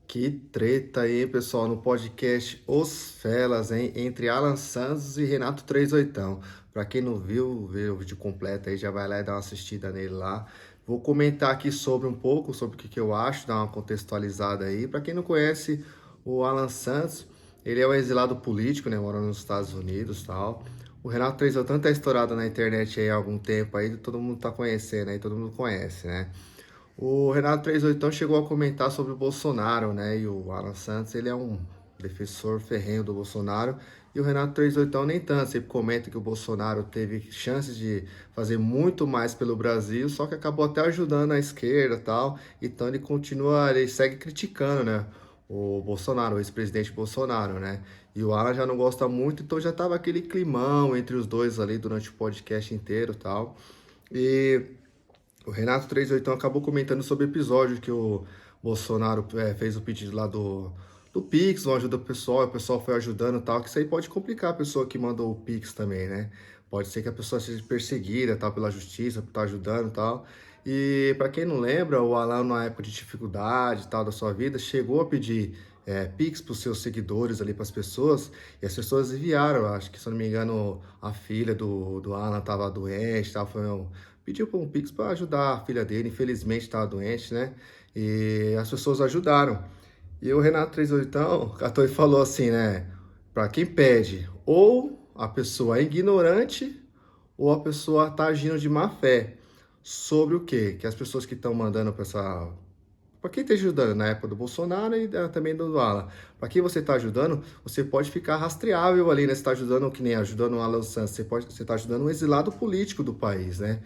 Que treta aí, pessoal, no podcast Os Felas, hein? Entre Alan Santos e Renato 38. Pra quem não viu, vê o vídeo completo aí, já vai lá e dá uma assistida nele lá. Vou comentar aqui sobre um pouco, sobre o que eu acho, dar uma contextualizada aí. Pra quem não conhece o Alan Santos, ele é um exilado político, né? Mora nos Estados Unidos e tal. O Renato 38 tá estourado na internet aí há algum tempo aí, todo mundo tá conhecendo aí, todo mundo conhece, né? O Renato 38 chegou a comentar sobre o Bolsonaro, né? E o Alan Santos, ele é um defensor ferrenho do Bolsonaro. E o Renato 38 nem tanto, sempre comenta que o Bolsonaro teve chances de fazer muito mais pelo Brasil, só que acabou até ajudando a esquerda e tal. Então ele segue criticando, né? O Bolsonaro, o ex-presidente Bolsonaro, né? E o Alan já não gosta muito, então já tava aquele climão entre os dois ali durante o podcast inteiro e tal. E o Renato 38 acabou comentando sobre o episódio que o Bolsonaro fez o pedido lá do Pix, uma ajuda pessoal, o pessoal foi ajudando e tal, que isso aí pode complicar a pessoa que mandou o Pix também, né? Pode ser que a pessoa seja perseguida tal, pela justiça, por estar ajudando e tal. E para quem não lembra, o Alan, na época de dificuldade e tal da sua vida, chegou a pedir Pix para os seus seguidores ali, para as pessoas, e as pessoas enviaram. Acho que, se eu não me engano, a filha do Alan estava doente, tal, pediu para um Pix para ajudar a filha dele, infelizmente estava doente, né? E as pessoas ajudaram. E o Renato 38 catou e falou assim, né? Para quem pede, ou a pessoa é ignorante, ou a pessoa está agindo de má fé. Sobre o quê? Que as pessoas que estão mandando para essa. Para quem está ajudando na época do Bolsonaro e também do Alan. Para quem você está ajudando, você pode ficar rastreável ali, né? Você está ajudando, que nem ajudando o Alan Santos, você está ajudando um exilado político do país, né?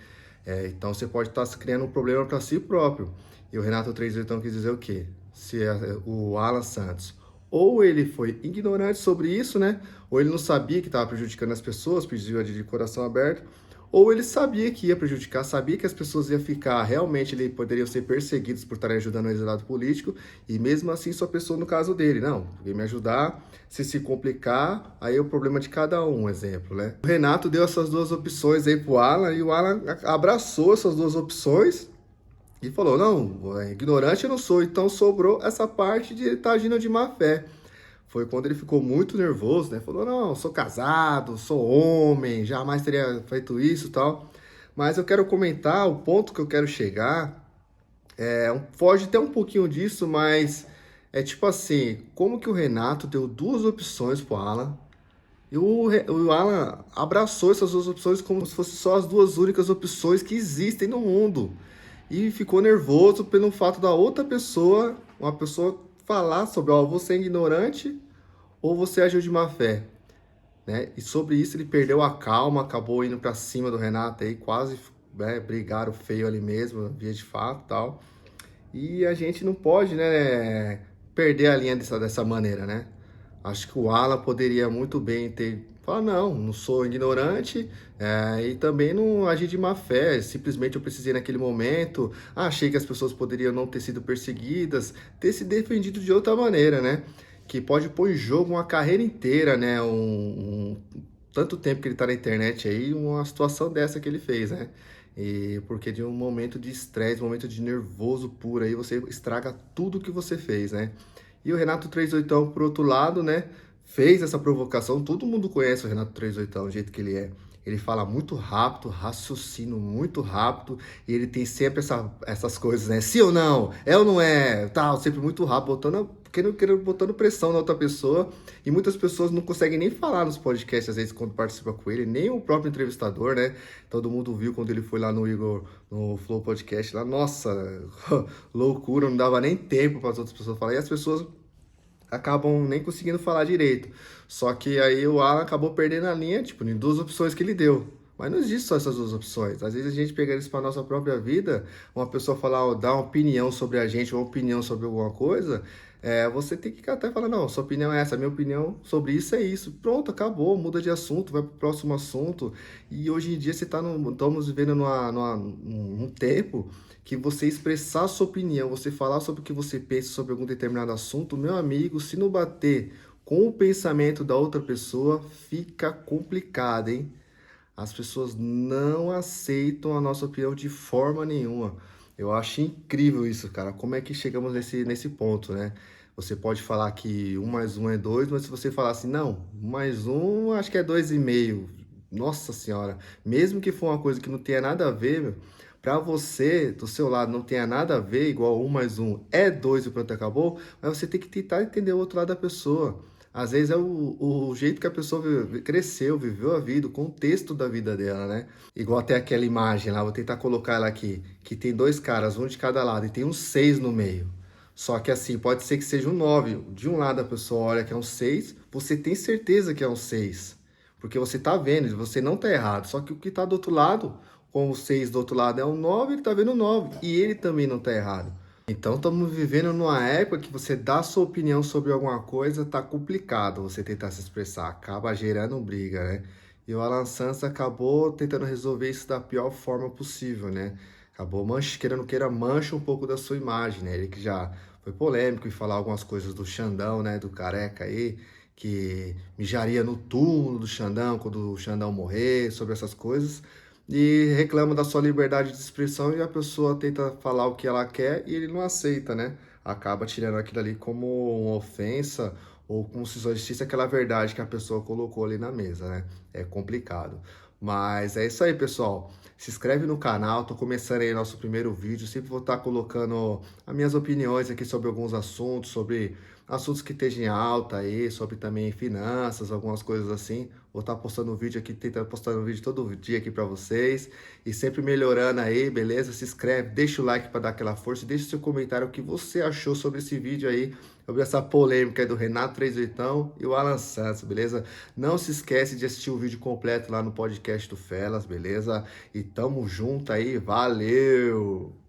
Então você pode estar criando um problema para si próprio. E o Renato 38 quis dizer o quê? Se o Alan Santos ou ele foi ignorante sobre isso, né? Ou ele não sabia que estava prejudicando as pessoas, pediu de coração aberto, ou ele sabia que ia prejudicar, sabia que as pessoas iam ficar, realmente ele poderiam ser perseguidos por estarem ajudando o exilado político, e mesmo assim só pensou no caso dele. Não, porque me ajudar, se complicar, aí é o problema de cada um exemplo, né? O Renato deu essas duas opções aí pro Alan, e o Alan abraçou essas duas opções, e falou, não, ignorante eu não sou, então sobrou essa parte de estar agindo de má fé. Foi quando ele ficou muito nervoso, né? Falou, não, sou casado, sou homem, jamais teria feito isso e tal. Mas eu quero comentar, o ponto que eu quero chegar, foge até um pouquinho disso, mas é tipo assim, como que o Renato deu duas opções pro Alan, e o Alan abraçou essas duas opções como se fossem só as duas únicas opções que existem no mundo. E ficou nervoso pelo fato da outra pessoa, uma pessoa falar sobre, ó, você é ignorante ou você agiu de má fé, né? E sobre isso ele perdeu a calma, acabou indo pra cima do Renato aí, quase, né, brigaram feio ali mesmo, via de fato, tal. E a gente não pode, né, perder a linha dessa maneira, né? Acho que o Alan poderia muito bem ter falado, não, não sou ignorante, e também não agi de má fé, simplesmente eu precisei naquele momento, achei que as pessoas poderiam não ter sido perseguidas, ter se defendido de outra maneira, né? Que pode pôr em jogo uma carreira inteira, né? Tanto tempo que ele tá na internet aí, uma situação dessa que ele fez, né? E porque de um momento de estresse, um momento de nervoso puro aí, você estraga tudo que você fez, né? E o Renato 38, por outro lado, né, fez essa provocação. Todo mundo conhece o Renato 38, o jeito que ele é. Ele fala muito rápido, raciocínio muito rápido, e ele tem sempre essas coisas, né? Sim ou não? É ou não é? Tal, sempre muito rápido, botando pressão na outra pessoa. E muitas pessoas não conseguem nem falar nos podcasts, às vezes, quando participa com ele, nem o próprio entrevistador, né? Todo mundo viu quando ele foi lá no Igor, no Flow Podcast, lá, nossa, loucura, não dava nem tempo para as outras pessoas falar. E as pessoas acabam nem conseguindo falar direito. Só que aí o Alan acabou perdendo a linha, tipo, em duas opções que ele deu. Mas não existe só essas duas opções. Às vezes a gente pega isso para nossa própria vida, uma pessoa falar, ó, dar uma opinião sobre a gente, uma opinião sobre alguma coisa, você tem que até falar, não, sua opinião é essa, minha opinião sobre isso é isso. Pronto, acabou, muda de assunto, vai pro próximo assunto. E hoje em dia estamos vivendo num tempo que você expressar sua opinião, você falar sobre o que você pensa sobre algum determinado assunto, meu amigo, se não bater com o pensamento da outra pessoa, fica complicado, hein? As pessoas não aceitam a nossa opinião de forma nenhuma. Eu acho incrível isso, cara. Como é que chegamos nesse ponto, né? Você pode falar que um mais um é dois, mas se você falar assim, não, um mais um acho que é dois e meio. Nossa senhora, mesmo que for uma coisa que não tenha nada a ver, meu, pra você, do seu lado, não tenha nada a ver, igual um mais um é dois e pronto, acabou, mas você tem que tentar entender o outro lado da pessoa. Às vezes é o jeito que a pessoa cresceu, viveu a vida, o contexto da vida dela, né? Igual até aquela imagem lá, vou tentar colocar ela aqui, que tem dois caras, um de cada lado, e tem um 6 no meio. Só que assim, pode ser que seja um 9. De um lado a pessoa olha que é um 6, você tem certeza que é um 6, porque você tá vendo, você não tá errado. Só que o que tá do outro lado, com o 6 do outro lado é um 9, ele tá vendo o 9, e ele também não tá errado. Então estamos vivendo numa época que você dá a sua opinião sobre alguma coisa, tá complicado você tentar se expressar, acaba gerando briga, né? E o Alan Santos acabou tentando resolver isso da pior forma possível, né? Acabou querendo queira mancha um pouco da sua imagem, né? Ele que já foi polêmico em falar algumas coisas do Xandão, né? Do Careca aí, que mijaria no túmulo do Xandão quando o Xandão morrer, sobre essas coisas. E reclama da sua liberdade de expressão e a pessoa tenta falar o que ela quer e ele não aceita, né? Acaba tirando aquilo ali como uma ofensa ou como se só existisse aquela verdade que a pessoa colocou ali na mesa, né? É complicado. Mas é isso aí, pessoal. Se inscreve no canal, tô começando aí nosso primeiro vídeo. Sempre vou estar colocando as minhas opiniões aqui sobre alguns assuntos, sobre assuntos que estejam em alta aí, sobre também finanças, algumas coisas assim. Vou estar postando vídeo aqui, tentando postar um vídeo todo dia aqui para vocês. E sempre melhorando aí, beleza? Se inscreve, deixa o like para dar aquela força e deixa o seu comentário o que você achou sobre esse vídeo aí, sobre essa polêmica aí do Renato 38 e o Alan Santos, beleza? Não se esquece de assistir o vídeo completo lá no podcast do Felas, beleza? E tamo junto aí, valeu!